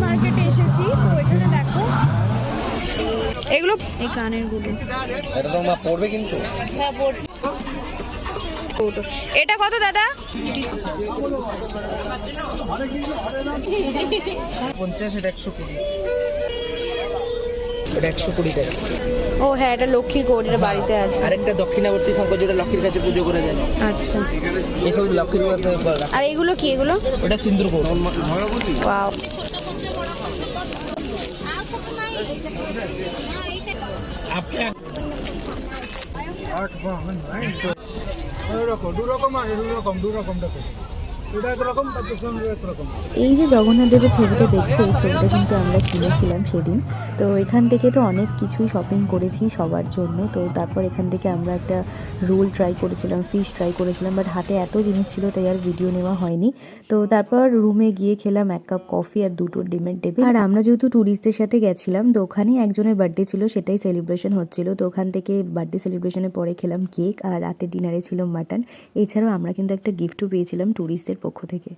মার্কেটে এসেছি, তো এখানে দেখো এগুলো এই কানের গুলো। এটা তো মা পড়বে কিন্তু। হ্যাঁ পড়বে। এটা কত দাদা? 50, এটা 120। এটা 120 টাকা। ও হ্যাঁ, এটা লক্ষ্মীর কৌড়, এটা বাড়িতে আছে। আরেকটা দক্ষিণাবর্তী শঙ্কর, যেটা লক্ষ্মীর কাছে পুজো করে যায়। আচ্ছা, এসব লক্ষ্মীর কাছে। আর এগুলো কি? এগুলো এটা সিন্দুর কৌড়। ওয়াও। এই যে জগন্নাথ দেবের ছবিটা দেখছো, এই ছবিটা কিন্তু আমরা কিনেছিলাম সেদিন। তো এখান থেকে তো অনেক কিছুই শপিং করেছি সবার জন্য। তো তারপর এখান থেকে আমরা একটা রোল ট্রাই করেছিলাম, ফিশ ট্রাই করেছিলাম, বাট হাতে এত জিনিস ছিল তাই আর ভিডিও নেওয়া হয়নি। তো তারপর রুমে গিয়ে খেলাম 1 কাপ কফি আর 2টো ডিমের টেবিল। আর আমরা যেহেতু ট্যুরিস্টদের সাথে গেছিলাম, তো ওখানেই একজনের বার্থডে ছিল, সেটাই সেলিব্রেশন হচ্ছিল। তো ওখান থেকে বার্থডে সেলিব্রেশনের পরে খেলাম কেক, আর রাতের ডিনারে ছিল মাটন। এছাড়াও আমরা কিন্তু একটা গিফটও পেয়েছিলাম ট্যুরিস্টদের পক্ষ থেকে।